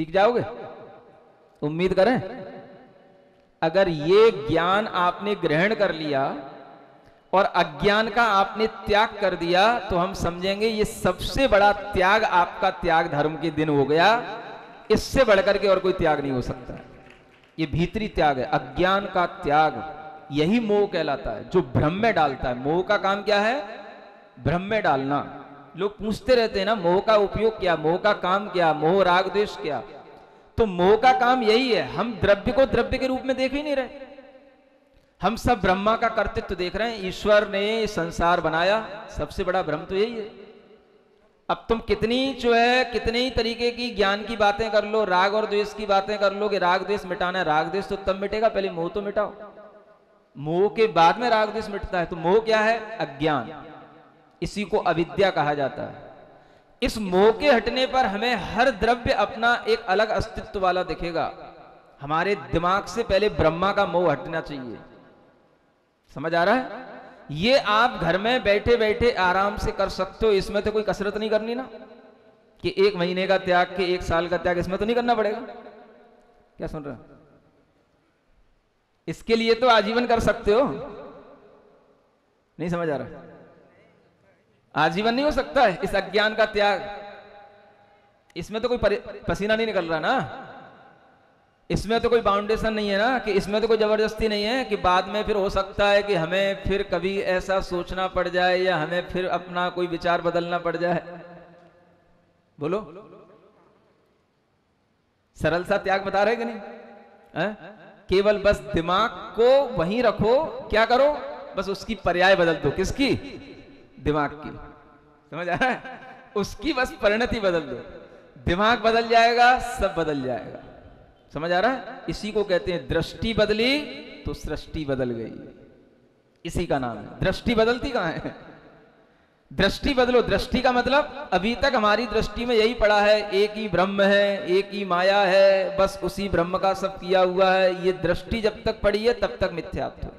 सीख जाओगे? उम्मीद करें। अगर ये ज्ञान आपने ग्रहण कर लिया और अज्ञान का आपने त्याग कर दिया तो हम समझेंगे ये सबसे बड़ा त्याग आपका त्याग धर्म के दिन हो गया। इससे बढ़कर के और कोई त्याग नहीं हो सकता। ये भीतरी त्याग है, अज्ञान का त्याग। यही मोह कहलाता है, जो भ्रम में डालता है। मोह का काम क्या है? भ्रम में डालना। लोग पूछते रहते हैं ना, मोह का उपयोग क्या, मोह का काम क्या, मोह राग द्वेष क्या? तो मोह का काम यही है, हम द्रव्य को द्रव्य के रूप में देख ही नहीं रहे। हम सब ब्रह्मा का कर्तृत्व देख रहे हैं। ईश्वर ने संसार बनाया, सबसे बड़ा भ्रम तो यही है। अब तुम कितनी जो है कितने ही तरीके की ज्ञान की बातें कर लो, राग और द्वेष की बातें कर लो कि राग द्वेष मिटाना है। राग द्वेष तो तब मिटेगा, पहले मोह तो मिटाओ। मोह के बाद में राग द्वेष मिटता है। तो मोह क्या है? अज्ञान। इसी को अविद्या कहा जाता है। इस मोह के हटने पर हमें हर द्रव्य अपना एक अलग अस्तित्व वाला दिखेगा। हमारे दिमाग से पहले ब्रह्मा का मोह हटना चाहिए। समझ आ रहा है? ये आप घर में बैठे बैठे आराम से कर सकते हो। इसमें तो कोई कसरत नहीं करनी ना, कि 1 महीने का त्याग के 1 साल का त्याग, इसमें तो नहीं करना पड़ेगा। क्या सुन रहे हो? इसके लिए तो आजीवन कर सकते हो। नहीं समझ आ रहा? आजीवन नहीं हो सकता है इस अज्ञान का त्याग। इसमें तो कोई पसीना नहीं निकल रहा ना, इसमें तो कोई बाउंडेशन नहीं है ना, कि इसमें तो कोई जबरदस्ती नहीं है कि बाद में फिर हो सकता है कि हमें फिर कभी ऐसा सोचना पड़ जाए या हमें फिर अपना कोई विचार बदलना पड़ जाए। बोलो, सरल सा त्याग बता रहे कि नहीं है? केवल बस दिमाग को वहीं रखो। क्या करो? बस उसकी पर्याय बदल दो। किसकी? दिमाग की। समझ आ रहा है? उसकी बस परिणति बदल दो, दिमाग बदल जाएगा, सब बदल जाएगा। समझ आ रहा है? इसी को कहते हैं दृष्टि बदली तो सृष्टि बदल गई। इसी का नाम है। दृष्टि बदलती कहां है? दृष्टि बदलो। दृष्टि का मतलब अभी तक हमारी दृष्टि में यही पड़ा है, एक ही ब्रह्म है, एक ही माया है, बस उसी ब्रह्म का सब किया हुआ है। ये दृष्टि जब तक पड़ी है तब तक मिथ्यात्व है।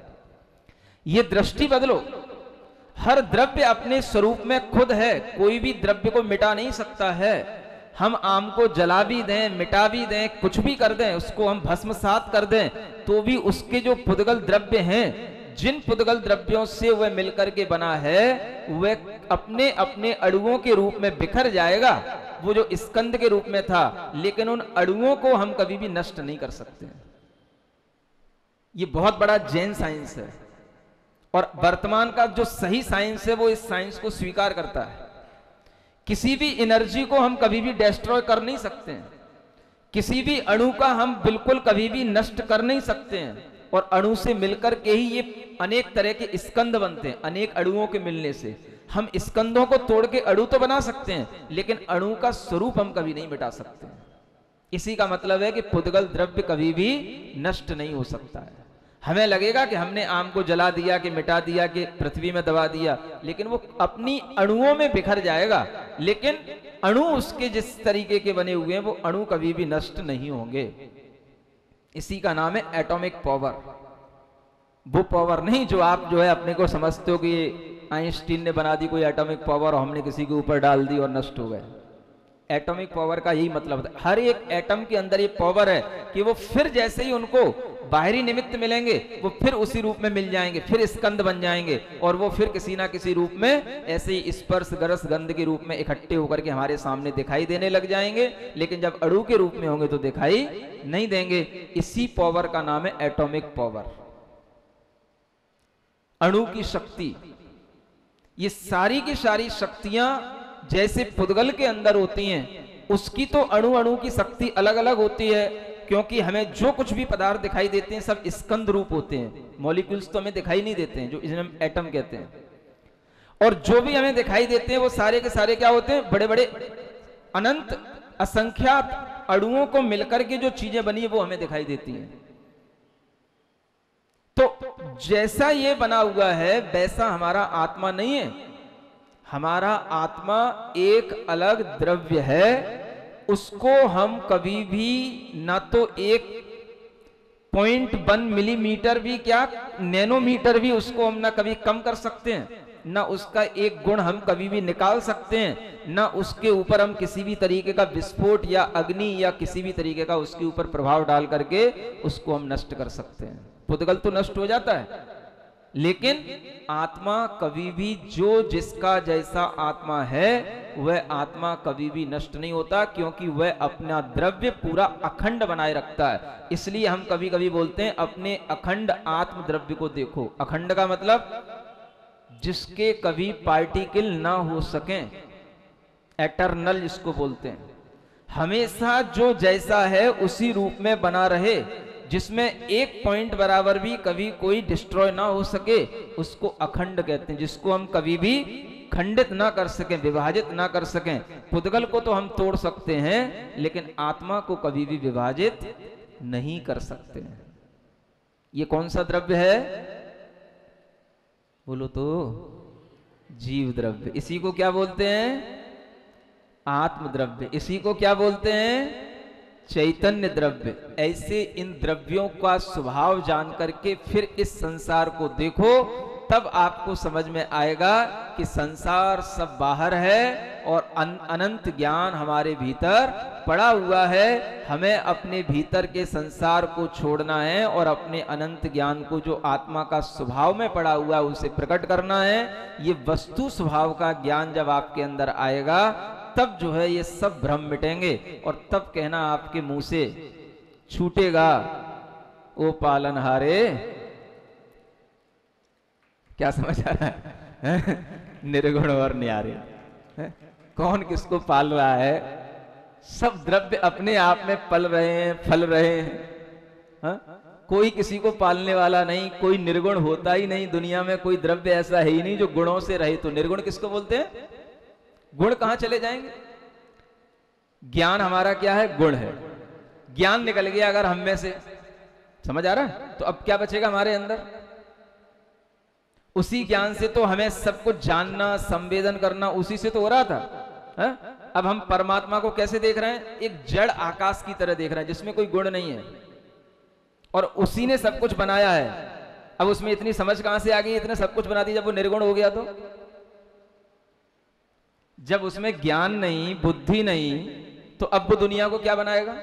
ये दृष्टि बदलो। हर द्रव्य अपने स्वरूप में खुद है, कोई भी द्रव्य को मिटा नहीं सकता है। हम आम को जला भी दें, मिटा भी दें, कुछ भी कर दें, उसको हम भस्मसात कर दें, तो भी उसके जो पुद्गल द्रव्य हैं, जिन पुद्गल द्रव्यों से वह मिलकर के बना है, वह अपने अपने अणुओं के रूप में बिखर जाएगा, वो जो स्कंद के रूप में था। लेकिन उन अणुओं को हम कभी भी नष्ट नहीं कर सकते। ये बहुत बड़ा जैन साइंस है। और वर्तमान का जो सही साइंस है वो इस साइंस को स्वीकार करता है। किसी भी एनर्जी को हम कभी भी डिस्ट्रॉय कर नहीं सकते हैं। किसी भी अणु का हम बिल्कुल कभी भी नष्ट कर नहीं सकते हैं। और अणु से मिलकर के ही ये अनेक तरह के स्कंद बनते हैं। अनेक अणुओं के मिलने से हम स्कंदों को तोड़ के अणु तो बना सकते हैं, लेकिन अणु का स्वरूप हम कभी नहीं मिटा सकते। इसी का मतलब है कि पुद्गल द्रव्य कभी भी नष्ट नहीं हो सकता है। हमें लगेगा कि हमने आम को जला दिया, कि मिटा दिया, कि पृथ्वी में दबा दिया, लेकिन वो अपनी अणुओं में बिखर जाएगा। लेकिन अणु उसके जिस तरीके के बने हुए हैं, वो अणु कभी भी नष्ट नहीं होंगे। इसी का नाम है एटॉमिक पावर। वो पावर नहीं जो आप जो है अपने को समझते हो कि आइंस्टीन ने बना दी कोई एटॉमिक पावर और हमने किसी के ऊपर डाल दी और नष्ट हो गए। एटॉमिक पावर का यही मतलब है, हर एक एटम के अंदर ये पावर है कि वो फिर जैसे ही उनको बाहरी निमित्त मिलेंगे, वो फिर उसी रूप में मिल जाएंगे, फिर स्कंद बन जाएंगे, और वो फिर किसी ना किसी रूप में ऐसे ही स्पर्श गरस गंध के रूप में इकट्ठे होकर के हमारे सामने दिखाई देने लग जाएंगे। लेकिन जब अणु के रूप में होंगे तो दिखाई नहीं देंगे। इसी पावर का नाम है एटॉमिक पावर, अणु की शक्ति। ये सारी की सारी शक्तियां जैसे पुद्गल के अंदर होती हैं, उसकी तो अणु अणु की शक्ति अलग अलग होती है। क्योंकि हमें जो कुछ भी पदार्थ दिखाई देते हैं सब स्कंद रूप होते हैं। मॉलिक्यूल्स तो हमें दिखाई नहीं देते हैं, जो इन्हें हम एटम कहते हैं। और जो भी हमें दिखाई देते हैं वो सारे के सारे क्या होते हैं? बड़े बड़े अनंत असंख्यात अणुओं को मिलकर के जो चीजें बनी है वो हमें दिखाई देती हैं। तो जैसा ये बना हुआ है वैसा हमारा आत्मा नहीं है। हमारा आत्मा एक अलग द्रव्य है। उसको हम कभी भी ना तो 1.1 मिलीमीटर भी, क्या नैनोमीटर भी उसको हम ना कभी कम कर सकते हैं ना उसका एक गुण हम कभी भी निकाल सकते हैं, ना उसके ऊपर हम किसी भी तरीके का विस्फोट या अग्नि या किसी भी तरीके का उसके ऊपर प्रभाव डाल करके उसको हम नष्ट कर सकते हैं। पुद्गल तो नष्ट हो जाता है, लेकिन आत्मा कभी भी, जो जिसका जैसा आत्मा है वह आत्मा कभी भी नष्ट नहीं होता, क्योंकि वह अपना द्रव्य पूरा अखंड बनाए रखता है। इसलिए हम कभी कभी बोलते हैं अपने अखंड आत्म द्रव्य को देखो। अखंड का मतलब जिसके कभी पार्टिकल ना हो सकें, एटर्नल जिसको बोलते हैं, हमेशा जो जैसा है उसी रूप में बना रहे, जिसमें एक पॉइंट बराबर भी कभी कोई डिस्ट्रॉय ना हो सके, उसको अखंड कहते हैं। जिसको हम कभी भी खंडित ना कर सकें, विभाजित ना कर सकें। पुद्गल को तो हम तोड़ सकते हैं, लेकिन आत्मा को कभी भी विभाजित नहीं कर सकते हैं। ये कौन सा द्रव्य है? बोलो तो, जीव द्रव्य। इसी को क्या बोलते हैं? आत्म द्रव्य। इसी को क्या बोलते हैं? चैतन्य द्रव्य। ऐसे इन द्रव्यों का स्वभाव जान करके फिर इस संसार को देखो, तब आपको समझ में आएगा कि संसार सब बाहर है और अनंत ज्ञान हमारे भीतर पड़ा हुआ है। हमें अपने भीतर के संसार को छोड़ना है और अपने अनंत ज्ञान को, जो आत्मा का स्वभाव में पड़ा हुआ है, उसे प्रकट करना है। ये वस्तु स्वभाव का ज्ञान जब आपके अंदर आएगा, तब जो है ये सब भ्रम मिटेंगे, और तब कहना आपके मुंह से छूटेगा, ओ पालनहारे। क्या समझ आ रहा है? निर्गुण और न्यारे। कौन किसको पाल रहा है? सब द्रव्य अपने आप में पल रहे हैं, फल रहे हैं। हा? कोई किसी को पालने वाला नहीं, कोई निर्गुण होता ही नहीं। दुनिया में कोई द्रव्य ऐसा है ही नहीं जो गुणों से रहे। तो निर्गुण किसको बोलते हैं? गुण कहां चले जाएंगे? ज्ञान हमारा क्या है? गुण है। ज्ञान निकल गया अगर हम में से, समझ आ रहा है? तो अब क्या बचेगा हमारे अंदर? उसी ज्ञान से तो हमें सब कुछ जानना, संवेदन करना, उसी से तो हो रहा था। है? अब हम परमात्मा को कैसे देख रहे हैं? एक जड़ आकाश की तरह देख रहे हैं, जिसमें कोई गुण नहीं है, और उसी ने सब कुछ बनाया है। अब उसमें इतनी समझ कहां से आ गई? इतने सब कुछ बना दी जब वो निर्गुण हो गया। तो जब उसमें ज्ञान नहीं, बुद्धि नहीं, तो अब वो दुनिया को क्या बनाएगा?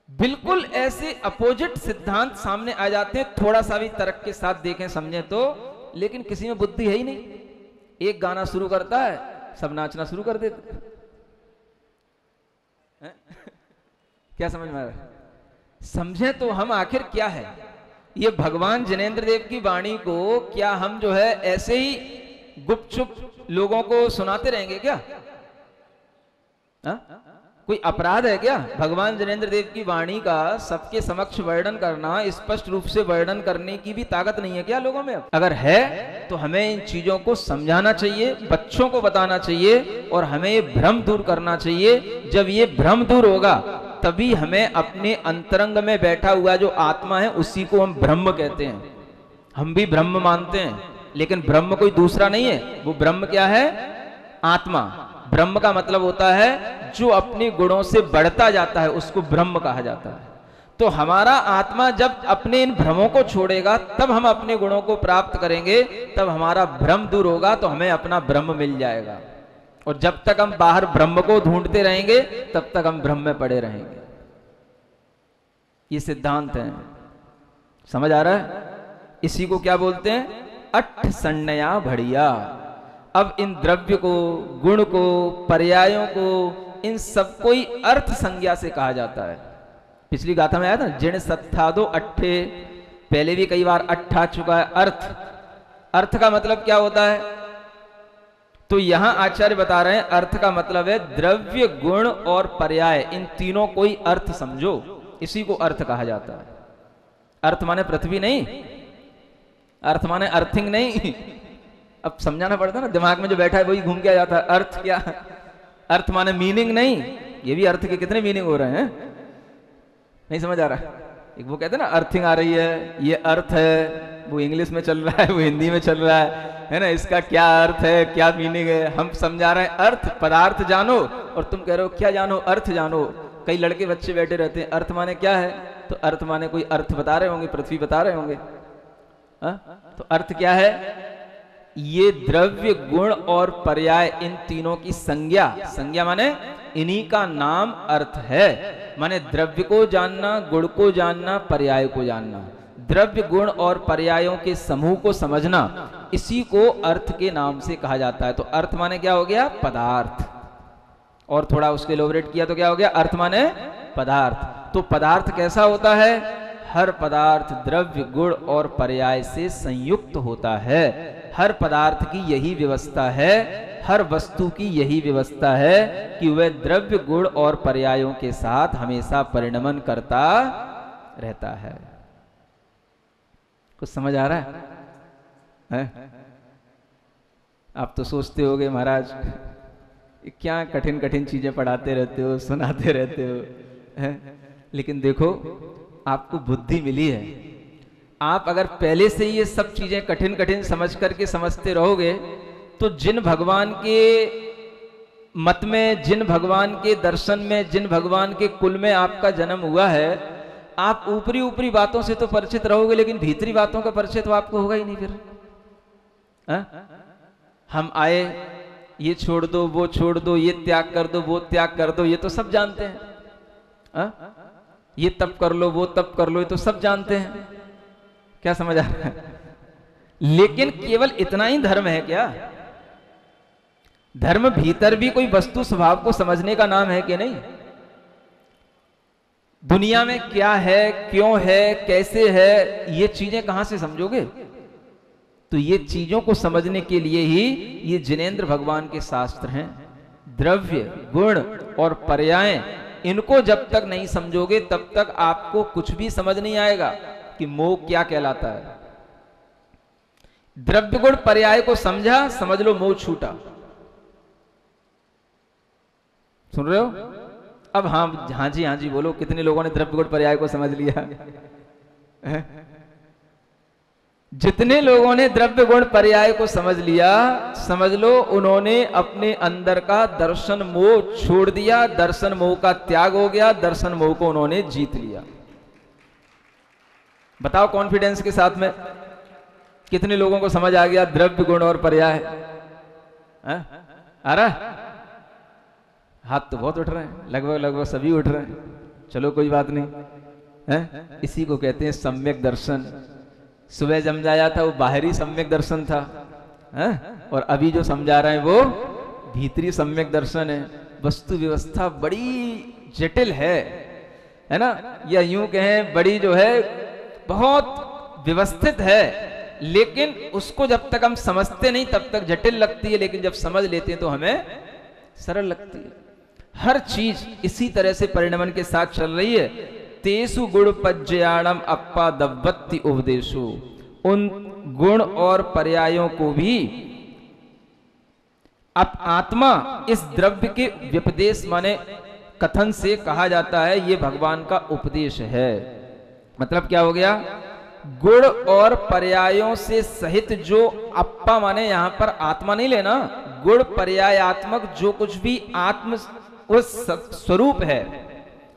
बिल्कुल ऐसे अपोजिट सिद्धांत सामने आ जाते हैं। थोड़ा सा भी तर्क के साथ देखें, समझें तो, लेकिन किसी में बुद्धि है ही नहीं। एक गाना शुरू करता है, सब नाचना शुरू कर देते। क्या समझ में आ रहा है? समझें तो हम आखिर क्या है ये भगवान जिनेंद्र देव की वाणी को, क्या हम जो है ऐसे ही गुपचुप लोगों को सुनाते रहेंगे क्या? हा? कोई अपराध है क्या? भगवान जिनेंद्र देव की वाणी का सबके समक्ष वर्णन करना, स्पष्ट रूप से वर्णन करने की भी ताकत नहीं है क्या लोगों में? अगर है तो हमें इन चीजों को समझाना चाहिए, बच्चों को बताना चाहिए, और हमें ये भ्रम दूर करना चाहिए। जब ये भ्रम दूर होगा, तभी हमें अपने अंतरंग में बैठा हुआ जो आत्मा है, उसी को हम ब्रह्म कहते हैं। हम भी ब्रह्म मानते हैं, लेकिन ब्रह्म कोई दूसरा नहीं है। वो ब्रह्म क्या है? आत्मा। ब्रह्म का मतलब होता है जो अपने गुणों से बढ़ता जाता है, उसको ब्रह्म कहा जाता है। तो हमारा आत्मा जब अपने इन भ्रमों को छोड़ेगा, तब हम अपने गुणों को प्राप्त करेंगे, तब हमारा भ्रम दूर होगा, तो हमें अपना ब्रह्म मिल जाएगा। और जब तक हम बाहर ब्रह्म को ढूंढते रहेंगे, तब तक हम भ्रम में पड़े रहेंगे। ये सिद्धांत है, समझ आ रहा है? इसी को क्या बोलते हैं? अट्ठ सन्नया बढ़िया। अब इन द्रव्य को, गुण को, पर्यायों को, इन सबको ही अर्थ संज्ञा से कहा जाता है। पिछली गाथा में आया था, जिण सत्थादो अट्ठे। पहले भी कई बार अट्ठ आ चुका है। अर्थ, अर्थ का मतलब क्या होता है? तो यहां आचार्य बता रहे हैं, अर्थ का मतलब है द्रव्य, गुण और पर्याय, इन तीनों को ही अर्थ समझो। इसी को अर्थ कहा जाता है। अर्थ माने पृथ्वी नहीं, अर्थ माने अर्थिंग नहीं। अब समझाना पड़ता है ना, दिमाग में जो बैठा है वही घूम के आ जाता है। अर्थ क्या? अर्थ माने मीनिंग नहीं। ये भी अर्थ के कितने मीनिंग हो रहे हैं, नहीं समझ आ रहा। एक वो कहते हैं ना, अर्थिंग आ रही है, ये अर्थ है, वो इंग्लिश में चल रहा है, वो हिंदी में चल रहा है ना, इसका क्या अर्थ है, क्या मीनिंग है। हम समझा रहे हैं अर्थ, पदार्थ जानो, और तुम कह रहे हो क्या जानो? अर्थ जानो। कई लड़के बच्चे बैठे रहते हैं, अर्थ माने क्या है? तो अर्थ माने कोई अर्थ बता रहे होंगे, पृथ्वी बता रहे होंगे। तो अर्थ क्या है? ये द्रव्य, गुण और पर्याय, इन तीनों की संज्ञा, संज्ञा माने इन्हीं का नाम अर्थ है। माने द्रव्य को जानना, गुण को जानना, पर्याय को जानना, द्रव्य गुण और पर्यायों के समूह को समझना, इसी को अर्थ के नाम से कहा जाता है। तो अर्थ माने क्या हो गया? पदार्थ। और थोड़ा उसके एलोबरेट किया तो क्या हो गया? अर्थ माने पदार्थ। तो पदार्थ कैसा होता है? हर पदार्थ द्रव्य, गुण और पर्याय से संयुक्त होता है। हर पदार्थ की यही व्यवस्था है, हर वस्तु की यही व्यवस्था है कि वह द्रव्य, गुण और पर्यायों के साथ हमेशा परिणमन करता रहता है। कुछ समझ आ रहा है? आप तो सोचते होगे महाराज क्या कठिन कठिन चीजें पढ़ाते रहते हो, सुनाते रहते हो, है? लेकिन देखो आपको बुद्धि मिली है। आप अगर पहले से ये सब चीजें कठिन कठिन समझ करके समझते रहोगे तो जिन भगवान के मत में, जिन भगवान के दर्शन में, जिन भगवान के कुल में आपका जन्म हुआ है, आप ऊपरी ऊपरी बातों से तो परिचित रहोगे लेकिन भीतरी बातों का परिचय तो आपको होगा ही नहीं। फिर हम आए, ये छोड़ दो, वो छोड़ दो, ये त्याग कर दो, वो त्याग कर दो, ये तो सब जानते हैं। ये तप कर लो, वो तप कर लो, ये तो सब जानते हैं। क्या समझ आ रहा है? लेकिन केवल इतना ही धर्म है क्या? धर्म भीतर भी कोई वस्तु स्वभाव को समझने का नाम है कि नहीं? दुनिया में क्या है, क्यों है, कैसे है, ये चीजें कहां से समझोगे? तो ये चीजों को समझने के लिए ही ये जिनेंद्र भगवान के शास्त्र हैं। द्रव्य, गुण और पर्याय, इनको जब तक नहीं समझोगे तब तक आपको कुछ भी समझ नहीं आएगा कि मोह क्या कहलाता है। द्रव्य, गुण, पर्याय को समझा, समझ लो मोह छूटा। सुन रहे हो? अब हाँ जी बोलो, कितने लोगों ने द्रव्य, गुण, पर्याय को समझ लिया? जितने लोगों ने द्रव्य, गुण, पर्याय को समझ लिया, समझ लो उन्होंने अपने अंदर का दर्शन मोह छोड़ दिया, दर्शन मोह का त्याग हो गया, दर्शन मोह को उन्होंने जीत लिया। बताओ कॉन्फिडेंस के साथ में कितने लोगों को समझ आ गया द्रव्य, गुण और पर्याय? आ रहा? हाथ तो बहुत उठ रहे हैं, लगभग लगभग सभी उठ रहे हैं। चलो कोई बात नहीं, है? इसी को कहते हैं सम्यक दर्शन। सुबह समझाया था वो बाहरी सम्यक दर्शन था, है? और अभी जो समझा रहे हैं वो भीतरी सम्यक दर्शन है। वस्तु व्यवस्था बड़ी जटिल है ना? या यूं कहें बड़ी जो है बहुत व्यवस्थित है, लेकिन उसको जब तक हम समझते नहीं तब तक जटिल लगती है, लेकिन जब समझ लेते हैं तो हमें सरल लगती है। हर चीज इसी तरह से परिणमन के साथ चल रही है। तेसु गुण पज्जयाणम अप्पा दव्वत्ति उपदेशु, उन गुण और पर्यायों को भी अब आत्मा इस द्रव्य के व्यपदेश माने कथन से कहा जाता है। ये भगवान का उपदेश है। मतलब क्या हो गया? गुण और पर्यायों से सहित जो अप्पा माने यहां पर आत्मा नहीं लेना, गुण पर्यायात्मक जो कुछ भी आत्म उस स्वरूप है,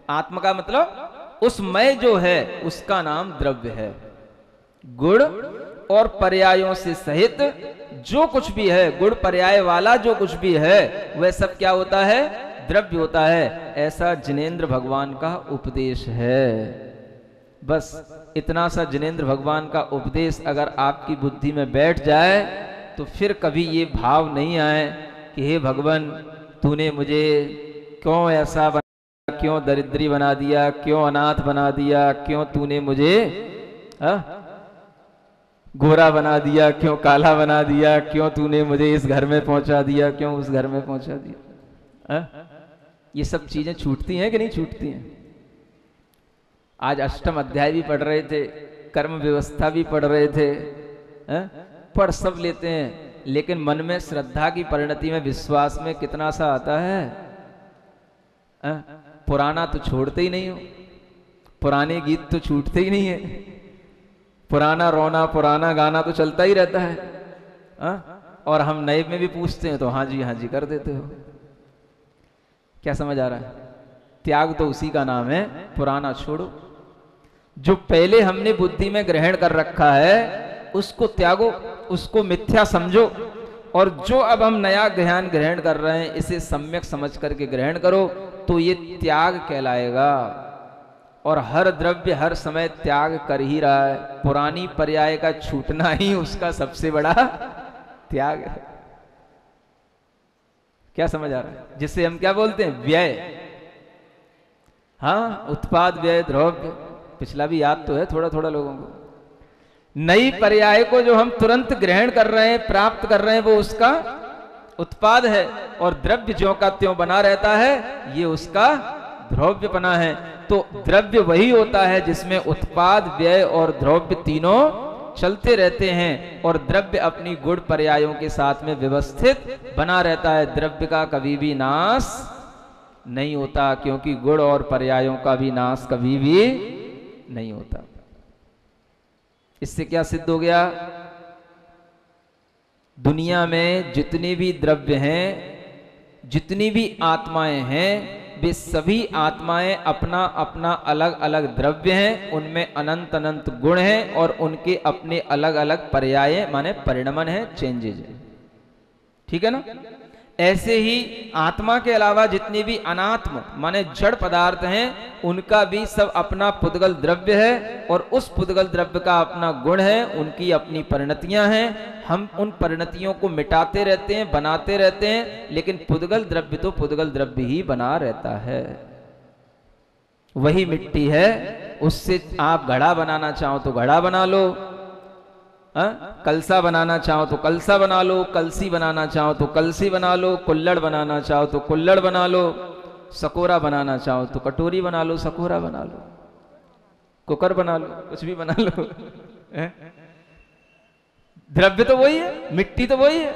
आत्मा का मतलब उस मय जो है उसका नाम द्रव्य है। गुण और पर्यायों से सहित जो कुछ भी है, गुण पर्याय वाला जो कुछ भी है, वह सब क्या होता है? द्रव्य होता है। ऐसा जिनेंद्र भगवान का उपदेश है। बस इतना सा जिनेंद्र भगवान का उपदेश अगर आपकी बुद्धि में बैठ जाए तो फिर कभी ये भाव नहीं आए कि हे भगवान, तूने मुझे क्यों ऐसा बना, क्यों दरिद्री बना दिया, क्यों अनाथ बना दिया, क्यों तूने मुझे गोरा बना दिया, क्यों काला बना दिया, क्यों तूने मुझे इस घर में पहुंचा दिया, क्यों उस घर में पहुंचा दिया। ये सब चीजें छूटती हैं कि नहीं छूटती हैं? आज अष्टम अध्याय भी पढ़ रहे थे, कर्म व्यवस्था भी पढ़ रहे थे, पढ़ सब लेते हैं, लेकिन मन में श्रद्धा की परिणति में, विश्वास में कितना सा आता है? पुराना तो छोड़ते ही नहीं हो, पुराने गीत तो छूटते ही नहीं है, पुराना रोना, पुराना गाना तो चलता ही रहता है। और हम नए में भी पूछते हैं तो हाँ जी कर देते हो। क्या समझ आ रहा है? त्याग तो उसी का नाम है, पुराना छोड़ो। जो पहले हमने बुद्धि में ग्रहण कर रखा है उसको त्यागो। उसको मिथ्या समझो, और जो अब हम नया ज्ञान ग्रहण कर रहे हैं इसे सम्यक समझ करके ग्रहण करो, तो ये त्याग कहलाएगा। और हर द्रव्य हर समय त्याग कर ही रहा है, पुरानी पर्याय का छूटना ही उसका सबसे बड़ा त्याग है। क्या समझ आ रहा है? जिससे हम क्या बोलते हैं, व्यय। हाँ, उत्पाद व्यय द्रव्य, पिछला भी याद तो है थोड़ा थोड़ा लोगों को। नई पर्याय को जो हम तुरंत ग्रहण कर रहे हैं, प्राप्त कर रहे हैं, वो उसका उत्पाद है, और द्रव्य ज्यों का त्यों बना रहता है, ये उसका द्रव्यपना है। तो द्रव्य वही होता है जिसमें उत्पाद व्यय और द्रव्य तीनों चलते रहते हैं, और द्रव्य अपनी गुण पर्यायों के साथ में व्यवस्थित बना रहता है। द्रव्य का कभी भी नाश नहीं होता, क्योंकि गुण और पर्यायों का भी नाश कभी भी नहीं होता। इससे क्या सिद्ध हो गया? दुनिया में जितने भी द्रव्य हैं, जितनी भी आत्माएं हैं, वे सभी आत्माएं अपना अपना अलग अलग द्रव्य हैं, उनमें अनंत अनंत गुण हैं, और उनके अपने अलग अलग पर्याय माने परिणमन है, चेंजेज है। ठीक है ना? ऐसे ही आत्मा के अलावा जितने भी अनात्म माने जड़ पदार्थ हैं, उनका भी सब अपना पुद्गल द्रव्य है, और उस पुद्गल द्रव्य का अपना गुण है, उनकी अपनी परिणतियां हैं। हम उन परिणतियों को मिटाते रहते हैं, बनाते रहते हैं, लेकिन पुद्गल द्रव्य तो पुद्गल द्रव्य ही बना रहता है। वही मिट्टी है, उससे आप घड़ा बनाना चाहो तो घड़ा बना लो, कलसा बनाना चाहो तो कलसा बना लो, कलसी बनाना चाहो तो कलसी बना लो, कुल्लड़ बनाना चाहो तो कुल्लड़ बना लो, सकोरा बनाना चाहो तो कटोरी बना लो, सकोरा बना लो, कुकर बना लो, कुछ भी बना लो। द्रव्य तो वही है, मिट्टी तो वही है।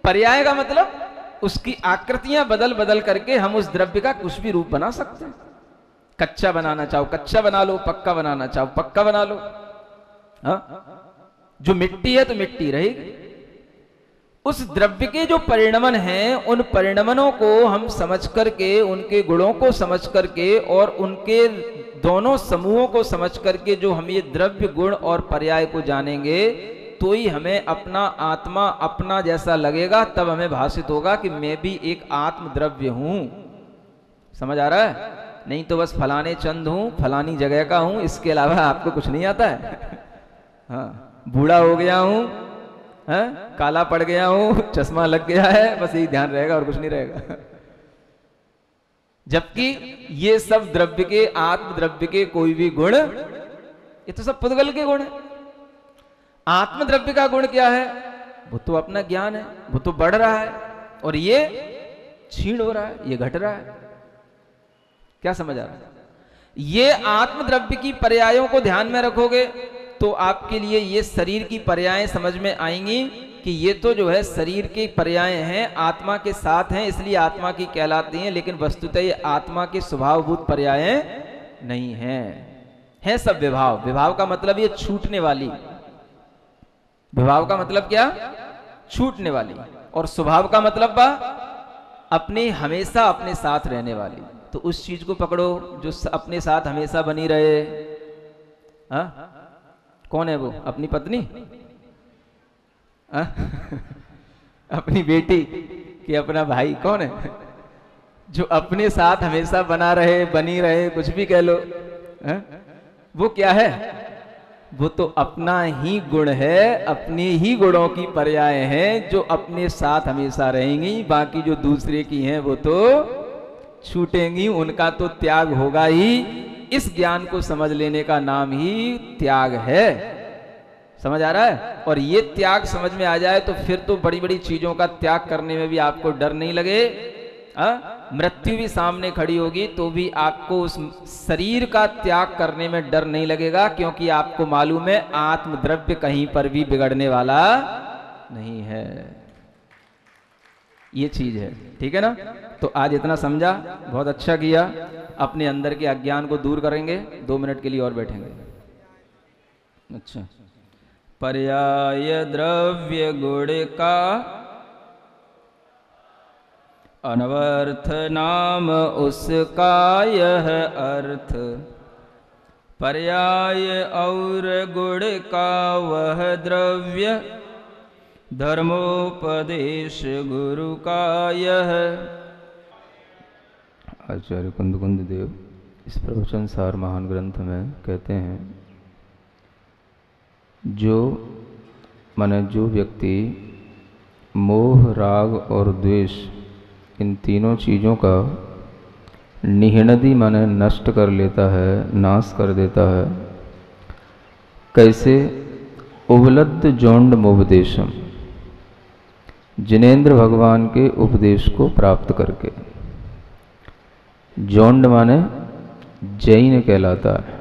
पर्याय का मतलब उसकी आकृतियां बदल बदल करके हम उस द्रव्य का कुछ भी रूप बना सकते हैं। कच्चा बनाना चाहो कच्चा बना लो, पक्का बनाना चाहो पक्का बना लो। हाँ, जो मिट्टी है तो मिट्टी रहेगी। उस द्रव्य के जो परिणमन हैं, उन परिणमनों को हम समझ करके, उनके गुणों को समझ करके, और उनके दोनों समूहों को समझ करके जो हम ये द्रव्य गुण और पर्याय को जानेंगे, तो ही हमें अपना आत्मा अपना जैसा लगेगा। तब हमें भाषित होगा कि मैं भी एक आत्म द्रव्य हूं। समझ आ रहा है? नहीं तो बस फलाने चंद हूं, फलानी जगह का हूं, इसके अलावा आपको कुछ नहीं आता है। हाँ, बूढ़ा हो गया हूं, काला पड़ गया हूं, चश्मा लग गया है, बस यही ध्यान रहेगा और कुछ नहीं रहेगा। जबकि ये सब द्रव्य के, आत्म द्रव्य के कोई भी गुण, ये तो सब पुद्गल के गुण है। आत्म द्रव्य का गुण क्या है? वो तो अपना ज्ञान है, वो तो बढ़ रहा है, और ये क्षीण हो रहा है, ये घट रहा है। क्या समझ आ रहा है? ये आत्म द्रव्य की पर्यायों को ध्यान में रखोगे तो आपके लिए ये शरीर की पर्याय समझ में आएंगी कि ये तो जो है शरीर के पर्याय हैं, आत्मा के साथ हैं, इसलिए आत्मा की कहलाती हैं, लेकिन वस्तुतः ये आत्मा के स्वभावभूत पर्याय नहीं हैं, सब विभाव। विभाव का मतलब ये छूटने वाली, विभाव का मतलब क्या? छूटने वाली। और स्वभाव का मतलब अपने हमेशा अपने साथ रहने वाली। तो उस चीज को पकड़ो जो अपने साथ हमेशा बनी रहे। हाँ, कौन है वो? अपनी पत्नी? अपनी बेटी कि अपना भाई? कौन है जो अपने साथ हमेशा बना रहे, बनी रहे, कुछ भी कह लो। वो क्या है? वो तो अपना ही गुण है, अपने ही गुणों की पर्याय हैं जो अपने साथ हमेशा रहेंगी। बाकी जो दूसरे की हैं वो तो छूटेंगी, उनका तो त्याग होगा ही। इस ज्ञान को समझ लेने का नाम ही त्याग है। समझ आ रहा है? और ये त्याग समझ में आ जाए तो फिर तो बड़ी बड़ी चीजों का त्याग करने में भी आपको डर नहीं लगे। मृत्यु भी सामने खड़ी होगी तो भी आपको उस शरीर का त्याग करने में डर नहीं लगेगा, क्योंकि आपको मालूम है आत्मद्रव्य कहीं पर भी बिगड़ने वाला नहीं है। ये चीज है, ठीक है ना? तो आज इतना समझा, बहुत अच्छा किया। अपने अंदर के अज्ञान को दूर करेंगे, 2 मिनट के लिए और बैठेंगे। अच्छा, पर्याय द्रव्य गुण का अनवर्थ नाम उसका यह अर्थ, पर्याय और गुण का वह द्रव्य धर्मोपदेश गुरु का यह। आचार्य कुंद देव इस प्रवचन सार महान ग्रंथ में कहते हैं, जो व्यक्ति मोह, राग और द्वेष इन तीनों चीज़ों का निहनदी माने नष्ट कर लेता है, नाश कर देता है। कैसे? उबलद्ध जोंडमुपदेशम, जिनेंद्र भगवान के उपदेश को प्राप्त करके। जोंड माने जैन कहलाता है।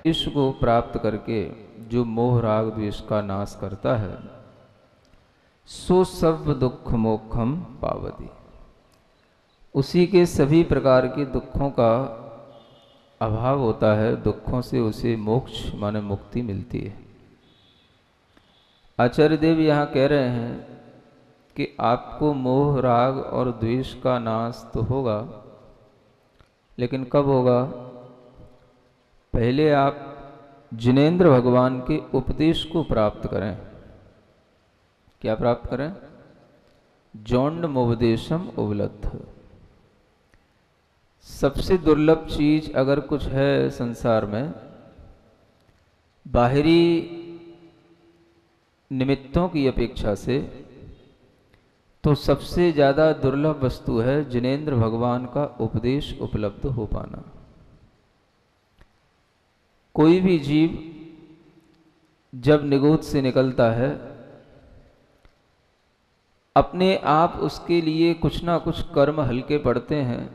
इसको प्राप्त करके जो मोह राग द्वेष का नाश करता है, सो सर्व दुख मोक्षम पावती, उसी के सभी प्रकार के दुखों का अभाव होता है, दुखों से उसे मोक्ष माने मुक्ति मिलती है। आचार्य देव यहाँ कह रहे हैं कि आपको मोह राग और द्वेष का नाश तो होगा, लेकिन कब होगा? पहले आप जिनेंद्र भगवान के उपदेश को प्राप्त करें। क्या प्राप्त करें? जोंडमुपदेशम उबलद्ध। सबसे दुर्लभ चीज अगर कुछ है संसार में, बाहरी निमित्तों की अपेक्षा से, तो सबसे ज़्यादा दुर्लभ वस्तु है जिनेंद्र भगवान का उपदेश उपलब्ध हो पाना। कोई भी जीव जब निगोद से निकलता है, अपने आप उसके लिए कुछ ना कुछ कर्म हल्के पड़ते हैं।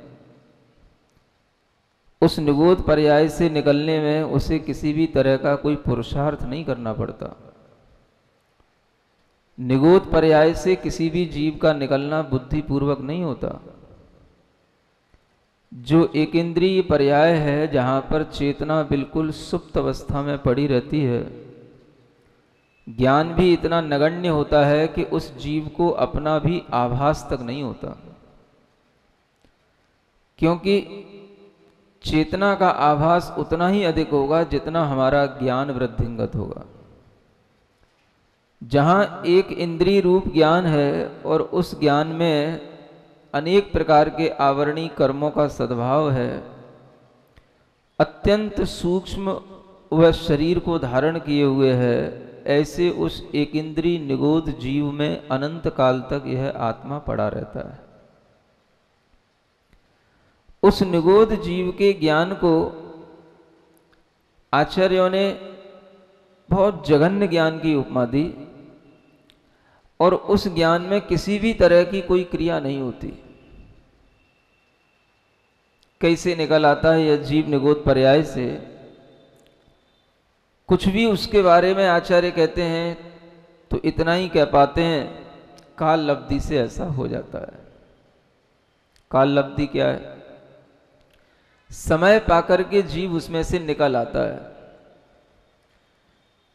उस निगोद पर्याय से निकलने में उसे किसी भी तरह का कोई पुरुषार्थ नहीं करना पड़ता। निगोद पर्याय से किसी भी जीव का निकलना बुद्धिपूर्वक नहीं होता। जो एक इंद्रिय पर्याय है, जहां पर चेतना बिल्कुल सुप्त अवस्था में पड़ी रहती है, ज्ञान भी इतना नगण्य होता है कि उस जीव को अपना भी आभास तक नहीं होता, क्योंकि चेतना का आभास उतना ही अधिक होगा जितना हमारा ज्ञान वृद्धिंगत होगा। जहाँ एक इंद्रिय रूप ज्ञान है और उस ज्ञान में अनेक प्रकार के आवरणीय कर्मों का सद्भाव है, अत्यंत सूक्ष्म वह शरीर को धारण किए हुए है, ऐसे उस एक इंद्रिय निगोद जीव में अनंत काल तक यह आत्मा पड़ा रहता है। उस निगोद जीव के ज्ञान को आचार्यों ने बहुत जघन्य ज्ञान की उपमा दी, और उस ज्ञान में किसी भी तरह की कोई क्रिया नहीं होती। कैसे निकल आता है यह जीव निगोद पर्याय से? कुछ भी उसके बारे में आचार्य कहते हैं तो इतना ही कह पाते हैं, काल लब्धि से ऐसा हो जाता है। काल लब्धि क्या है? समय पाकर के जीव उसमें से निकल आता है।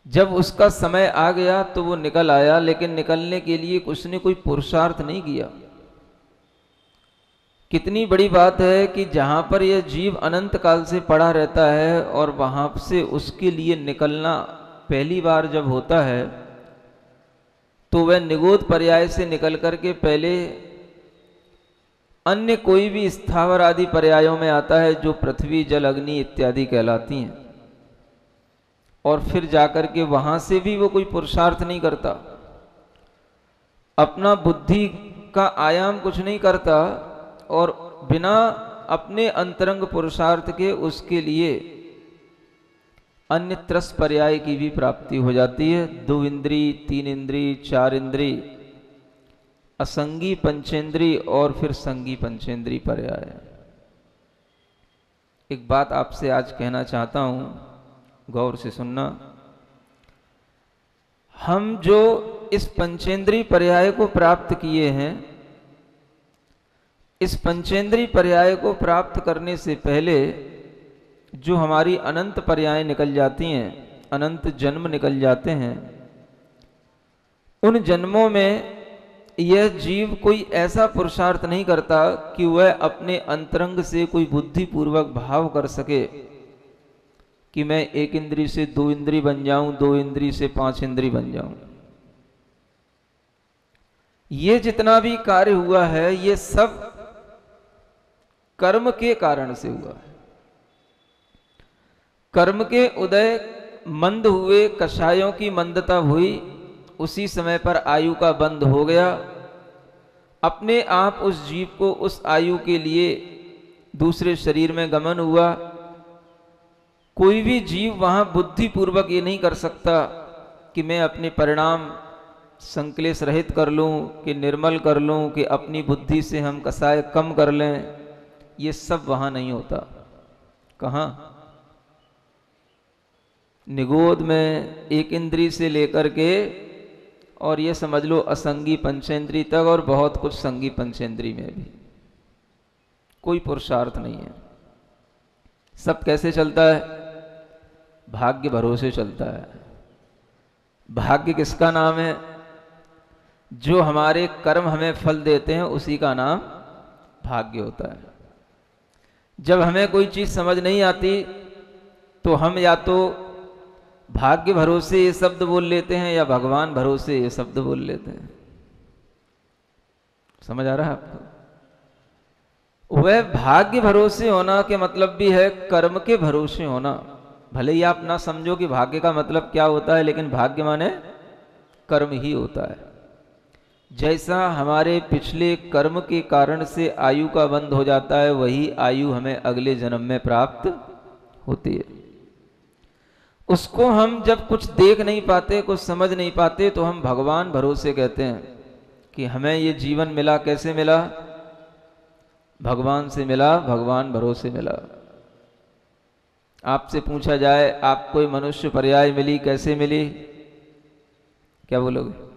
जब उसका समय आ गया तो वो निकल आया, लेकिन निकलने के लिए उसने कोई पुरुषार्थ नहीं किया। कितनी बड़ी बात है कि जहां पर यह जीव अनंत काल से पड़ा रहता है और वहां से उसके लिए निकलना पहली बार जब होता है, तो वह निगोद पर्याय से निकल करके पहले अन्य कोई भी स्थावर आदि पर्यायों में आता है, जो पृथ्वी जल अग्नि इत्यादि कहलाती हैं, और फिर जाकर के वहां से भी वो कोई पुरुषार्थ नहीं करता, अपना बुद्धि का आयाम कुछ नहीं करता, और बिना अपने अंतरंग पुरुषार्थ के उसके लिए अन्य त्रस पर्याय की भी प्राप्ति हो जाती है। 2 इंद्री, 3 इंद्री, 4 इंद्री, असंगी पंचेंद्री और फिर संगी पंचेंद्री पर्याय। एक बात आपसे आज कहना चाहता हूं, गौर से सुनना। हम जो इस पंचेंद्री पर्याय को प्राप्त किए हैं, इस पंचेंद्री पर्याय को प्राप्त करने से पहले जो हमारी अनंत पर्याय निकल जाती हैं, अनंत जन्म निकल जाते हैं, उन जन्मों में यह जीव कोई ऐसा पुरुषार्थ नहीं करता कि वह अपने अंतरंग से कोई बुद्धिपूर्वक भाव कर सके कि मैं 1 इंद्री से 2 इंद्री बन जाऊं, 2 इंद्री से 5 इंद्री बन जाऊं। ये जितना भी कार्य हुआ है ये सब कर्म के कारण से हुआ है। कर्म के उदय मंद हुए, कषायों की मंदता हुई, उसी समय पर आयु का बंध हो गया। अपने आप उस जीव को उस आयु के लिए दूसरे शरीर में गमन हुआ। कोई भी जीव वहां बुद्धिपूर्वक ये नहीं कर सकता कि मैं अपने परिणाम संक्लेश रहित कर लूं, कि निर्मल कर लूं, कि अपनी बुद्धि से हम कसाय कम कर लें। ये सब वहां नहीं होता। कहां? निगोद में एक इंद्री से लेकर के और ये समझ लो असंगी पंचेंद्री तक, और बहुत कुछ संगी पंचेंद्री में भी कोई पुरुषार्थ नहीं है। सब कैसे चलता है? भाग्य भरोसे चलता है। भाग्य किसका नाम है? जो हमारे कर्म हमें फल देते हैं उसी का नाम भाग्य होता है। जब हमें कोई चीज समझ नहीं आती तो हम या तो भाग्य भरोसे ये शब्द बोल लेते हैं या भगवान भरोसे ये शब्द बोल लेते हैं। समझ आ रहा है आपको? वह भाग्य भरोसे होना के मतलब भी है कर्म के भरोसे होना। भले ही आप ना समझो कि भाग्य का मतलब क्या होता है, लेकिन भाग्य माने कर्म ही होता है। जैसा हमारे पिछले कर्म के कारण से आयु का बंध हो जाता है, वही आयु हमें अगले जन्म में प्राप्त होती है। उसको हम जब कुछ देख नहीं पाते, कुछ समझ नहीं पाते, तो हम भगवान भरोसे कहते हैं कि हमें ये जीवन मिला। कैसे मिला? भगवान से मिला, भगवान भरोसे मिला। आपसे पूछा जाए आपको मनुष्य पर्याय मिली, कैसे मिली? क्या बोलोगे?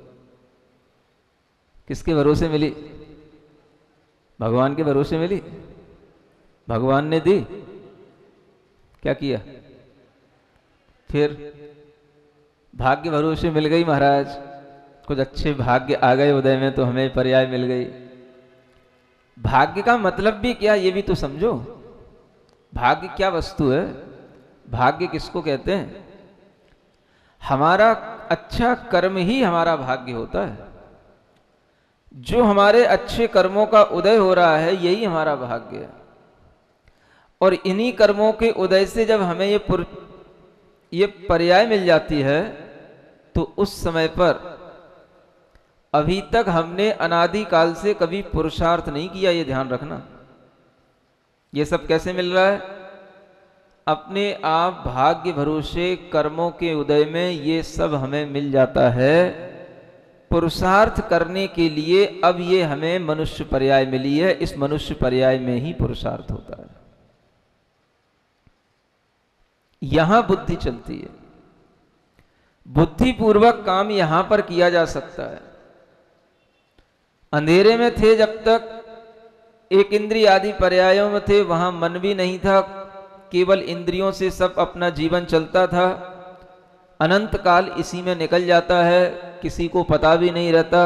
किसके भरोसे मिली? भगवान के भरोसे मिली। भगवान ने दी, क्या किया? फिर भाग्य भरोसे मिल गई महाराज, कुछ अच्छे भाग्य आ गए उदय में तो हमें पर्याय मिल गई। भाग्य का मतलब भी क्या, ये भी तो समझो। भाग्य क्या वस्तु है? भाग्य किसको कहते हैं? हमारा अच्छा कर्म ही हमारा भाग्य होता है। जो हमारे अच्छे कर्मों का उदय हो रहा है यही हमारा भाग्य है। और इन्हीं कर्मों के उदय से जब हमें ये पर्याय मिल जाती है तो उस समय पर अभी तक हमने अनादि काल से कभी पुरुषार्थ नहीं किया, ये ध्यान रखना। ये सब कैसे मिल रहा है? अपने आप भाग्य भरोसे कर्मों के उदय में ये सब हमें मिल जाता है। पुरुषार्थ करने के लिए अब ये हमें मनुष्य पर्याय मिली है। इस मनुष्य पर्याय में ही पुरुषार्थ होता है। यहां बुद्धि चलती है। बुद्धिपूर्वक काम यहां पर किया जा सकता है। अंधेरे में थे जब तक, एक इंद्रिय आदि पर्यायों में थे, वहां मन भी नहीं था, केवल इंद्रियों से सब अपना जीवन चलता था। अनंत काल इसी में निकल जाता है, किसी को पता भी नहीं रहता।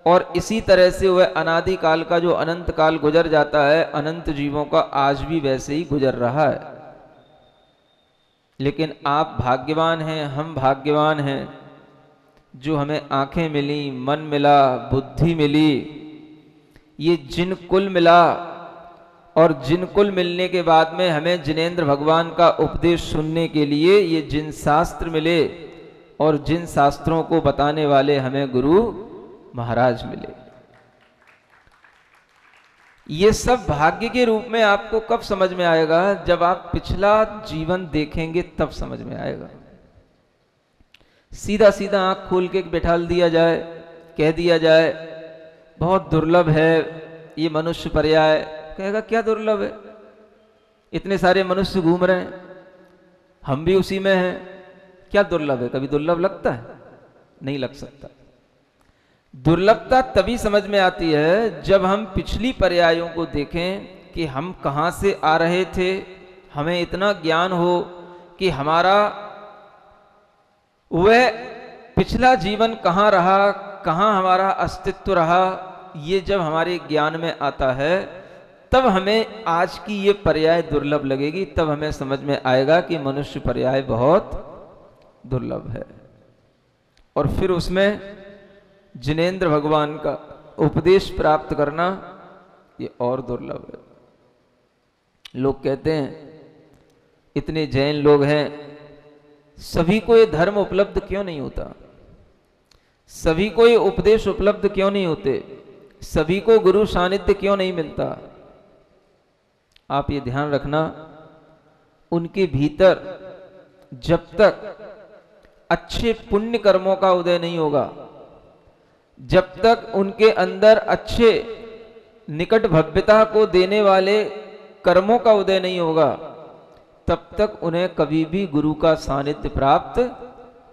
और इसी तरह से वह अनादि काल का जो अनंत काल गुजर जाता है, अनंत जीवों का आज भी वैसे ही गुजर रहा है। लेकिन आप भाग्यवान हैं, हम भाग्यवान हैं, जो हमें आंखें मिली, मन मिला, बुद्धि मिली। ये जिन कुल मिला, और जिन कुल मिलने के बाद में हमें जिनेंद्र भगवान का उपदेश सुनने के लिए ये जिन शास्त्र मिले, और जिन शास्त्रों को बताने वाले हमें गुरु महाराज मिले। ये सब भाग्य के रूप में आपको कब समझ में आएगा? जब आप पिछला जीवन देखेंगे तब समझ में आएगा। सीधा सीधा आंख खोल के बैठा दिया जाए, कह दिया जाए बहुत दुर्लभ है ये मनुष्य पर्याय, कहेगा क्या दुर्लभ है? इतने सारे मनुष्य घूम रहे हैं, हम भी उसी में हैं, क्या दुर्लभ है? कभी दुर्लभ लगता है? नहीं लग सकता। दुर्लभता तभी समझ में आती है जब हम पिछली पर्यायों को देखें कि हम कहां से आ रहे थे। हमें इतना ज्ञान हो कि हमारा वह पिछला जीवन कहां रहा, कहां हमारा अस्तित्व रहा, ये जब हमारे ज्ञान में आता है तब हमें आज की ये पर्याय दुर्लभ लगेगी। तब हमें समझ में आएगा कि मनुष्य पर्याय बहुत दुर्लभ है। और फिर उसमें जिनेंद्र भगवान का उपदेश प्राप्त करना ये और दुर्लभ है। लोग कहते हैं इतने जैन लोग हैं, सभी को ये धर्म उपलब्ध क्यों नहीं होता, सभी को ये उपदेश उपलब्ध क्यों नहीं होते, सभी को गुरु सानिध्य क्यों नहीं मिलता। आप ये ध्यान रखना, उनके भीतर जब तक अच्छे पुण्य कर्मों का उदय नहीं होगा, जब तक उनके अंदर अच्छे निकट भव्यता को देने वाले कर्मों का उदय नहीं होगा, तब तक उन्हें कभी भी गुरु का सानिध्य प्राप्त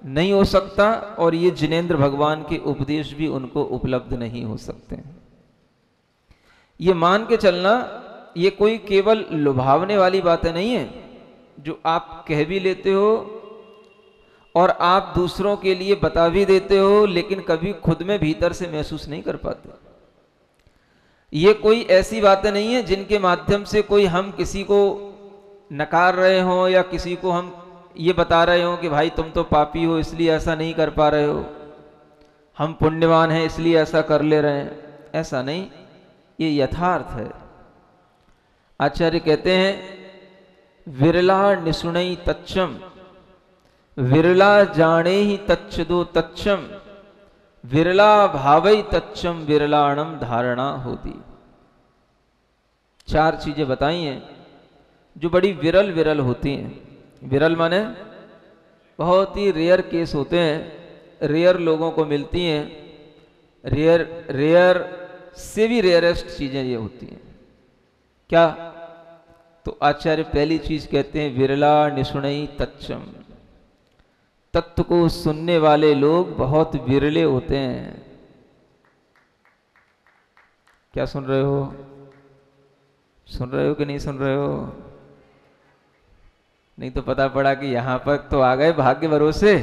नहीं हो सकता, और ये जिनेंद्र भगवान के उपदेश भी उनको उपलब्ध नहीं हो सकते। ये मान के चलना, ये कोई केवल लुभावने वाली बातें नहीं है जो आप कह भी लेते हो और आप दूसरों के लिए बता भी देते हो, लेकिन कभी खुद में भीतर से महसूस नहीं कर पाते। ये कोई ऐसी बातें नहीं है जिनके माध्यम से कोई हम किसी को नकार रहे हो या किसी को हम ये बता रहे हो कि भाई तुम तो पापी हो इसलिए ऐसा नहीं कर पा रहे हो, हम पुण्यवान हैं इसलिए ऐसा कर ले रहे हैं। ऐसा नहीं, ये यथार्थ है। आचार्य कहते हैं विरला निसुणई तच्चम, विरला जाने ही तच्चदो तच्चम, विरला भावई तच्चम, विरलाणम धारणा होती। चार चीजें बताई हैं जो बड़ी विरल विरल होती हैं। विरल माने बहुत ही रेयर केस होते हैं, रेयर लोगों को मिलती हैं, रेयर से भी रेयरेस्ट चीजें ये होती हैं। क्या? तो आचार्य पहली चीज कहते हैं विरला निसुणई तच्चम, तत्व को सुनने वाले लोग बहुत विरले होते हैं। क्या सुन रहे हो? सुन रहे हो कि नहीं सुन रहे हो? नहीं तो पता पड़ा कि यहां पर तो आ गए भाग्य भरोसे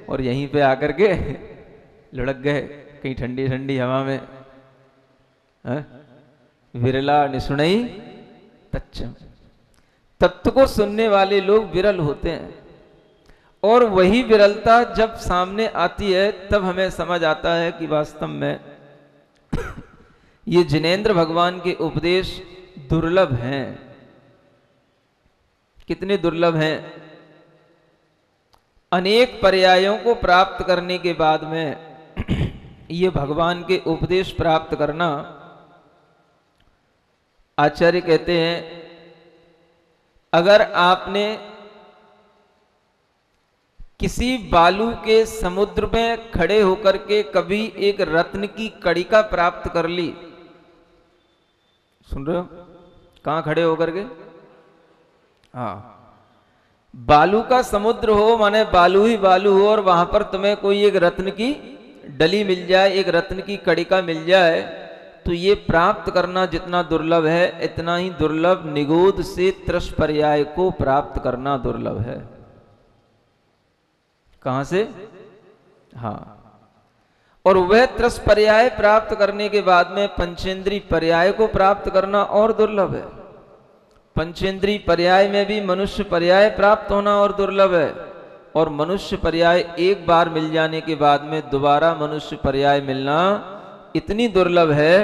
और यहीं पे आकर के लुढ़क गए कहीं ठंडी ठंडी हवा में। विरला निसुणई तच्चम, तत्व को सुनने वाले लोग विरल होते हैं, और वही विरलता जब सामने आती है तब हमें समझ आता है कि वास्तव में ये जिनेंद्र भगवान के उपदेश दुर्लभ हैं। कितने दुर्लभ हैं? अनेक पर्यायों को प्राप्त करने के बाद में ये भगवान के उपदेश प्राप्त करना, आचार्य कहते हैं अगर आपने किसी बालू के समुद्र में खड़े होकर के कभी एक रत्न की कड़िका प्राप्त कर ली, सुन रहे हो? कहां खड़े होकर के? हाँ, बालू का समुद्र हो माने बालू ही बालू हो, और वहां पर तुम्हें कोई एक रत्न की डली मिल जाए, एक रत्न की कड़िका मिल जाए, तो ये प्राप्त करना जितना दुर्लभ है, इतना ही दुर्लभ निगोद से त्रस पर्याय को प्राप्त करना दुर्लभ है। कहां से? हाँ, और वह त्रस पर्याय प्राप्त करने के बाद में पंचेंद्री पर्याय को प्राप्त करना और दुर्लभ है। पंचेंद्री पर्याय में भी मनुष्य पर्याय प्राप्त होना और दुर्लभ है, और मनुष्य पर्याय एक बार मिल जाने के बाद में दोबारा मनुष्य पर्याय मिलना इतनी दुर्लभ है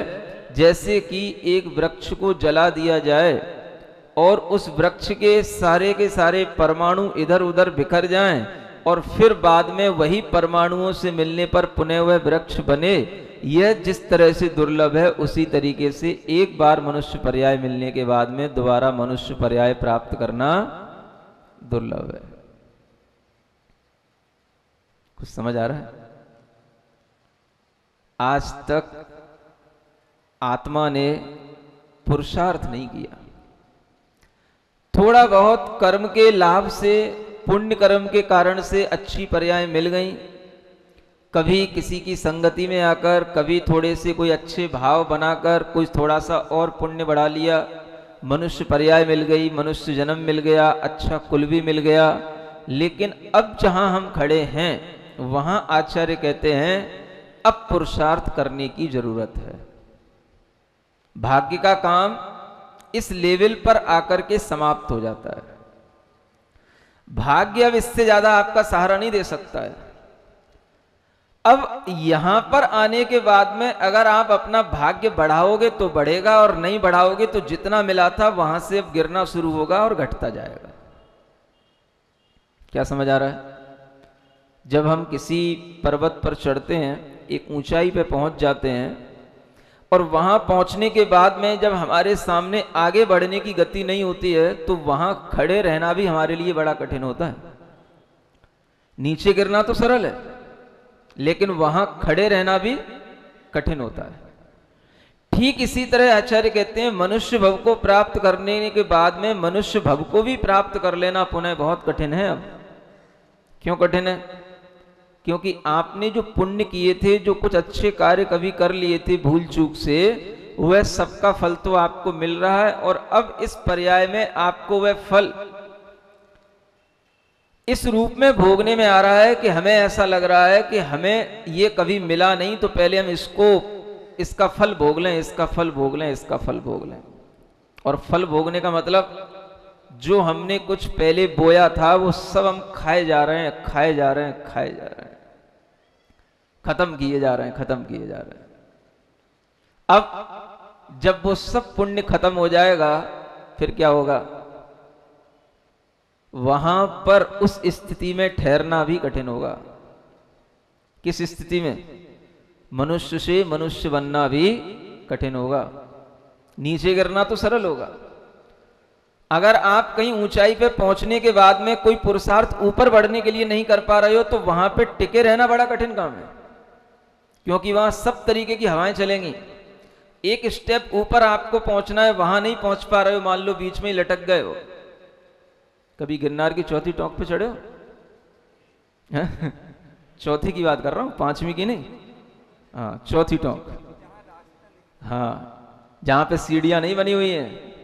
जैसे कि एक वृक्ष को जला दिया जाए और उस वृक्ष के सारे परमाणु इधर उधर बिखर जाएं, और फिर बाद में वही परमाणुओं से मिलने पर पुनः वह वृक्ष बने। यह जिस तरह से दुर्लभ है, उसी तरीके से एक बार मनुष्य पर्याय मिलने के बाद में दोबारा मनुष्य पर्याय प्राप्त करना दुर्लभ है। कुछ समझ आ रहा है? आज तक आत्मा ने पुरुषार्थ नहीं किया, थोड़ा बहुत कर्म के लाभ से, पुण्य कर्म के कारण से अच्छी पर्याय मिल गई, कभी किसी की संगति में आकर, कभी थोड़े से कोई अच्छे भाव बनाकर कुछ थोड़ा सा और पुण्य बढ़ा लिया, मनुष्य पर्याय मिल गई, मनुष्य जन्म मिल गया, अच्छा कुल भी मिल गया। लेकिन अब जहां हम खड़े हैं वहां आचार्य कहते हैं अब पुरुषार्थ करने की जरूरत है। भाग्य का काम इस लेवल पर आकर के समाप्त हो जाता है। भाग्य अब इससे ज्यादा आपका सहारा नहीं दे सकता है। अब यहां पर आने के बाद में अगर आप अपना भाग्य बढ़ाओगे तो बढ़ेगा, और नहीं बढ़ाओगे तो जितना मिला था वहां से अब गिरना शुरू होगा और घटता जाएगा। क्या समझ आ रहा है? जब हम किसी पर्वत पर चढ़ते हैं, एक ऊंचाई पे पहुंच जाते हैं, और वहां पहुंचने के बाद में जब हमारे सामने आगे बढ़ने की गति नहीं होती है, तो वहां खड़े रहना भी हमारे लिए बड़ा कठिन होता है। नीचे गिरना तो सरल है, लेकिन वहां खड़े रहना भी कठिन होता है। ठीक इसी तरह आचार्य कहते हैं, मनुष्य भव को प्राप्त करने के बाद में मनुष्य भव को भी प्राप्त कर लेना पुनः बहुत कठिन है। अब क्यों कठिन है? क्योंकि आपने जो पुण्य किए थे, जो कुछ अच्छे कार्य कभी कर लिए थे भूल चूक से, वह सबका फल तो आपको मिल रहा है, और अब इस पर्याय में आपको वह फल इस रूप में भोगने में आ रहा है कि हमें ऐसा लग रहा है कि हमें ये कभी मिला नहीं, तो पहले हम इसका फल भोग लें, इसका फल भोग लें, इसका फल भोग लें। और फल भोगने का मतलब जो हमने कुछ पहले बोया था वो सब हम खाए जा रहे हैं, खाए जा रहे हैं, खाए जा रहे हैं, खत्म किए जा रहे हैं, खत्म किए जा रहे हैं। अब जब वो सब पुण्य खत्म हो जाएगा, फिर क्या होगा? वहां पर उस स्थिति में ठहरना भी कठिन होगा। किस स्थिति में? मनुष्य से मनुष्य बनना भी कठिन होगा। नीचे गिरना तो सरल होगा। अगर आप कहीं ऊंचाई पे पहुंचने के बाद में कोई पुरुषार्थ ऊपर बढ़ने के लिए नहीं कर पा रहे हो, तो वहां पे टिके रहना बड़ा कठिन काम है, क्योंकि वहां सब तरीके की हवाएं चलेंगी। एक स्टेप ऊपर आपको पहुंचना है, वहां नहीं पहुंच पा रहे हो, मान लो बीच में ही लटक गए हो। कभी गिरनार की चौथी टोंक पे चढ़े हो? चौथी की बात कर रहा हूं, पांचवी की नहीं। हाँ, चौथी टोंक। हाँ, जहां पे सीढ़ियां नहीं बनी हुई हैं,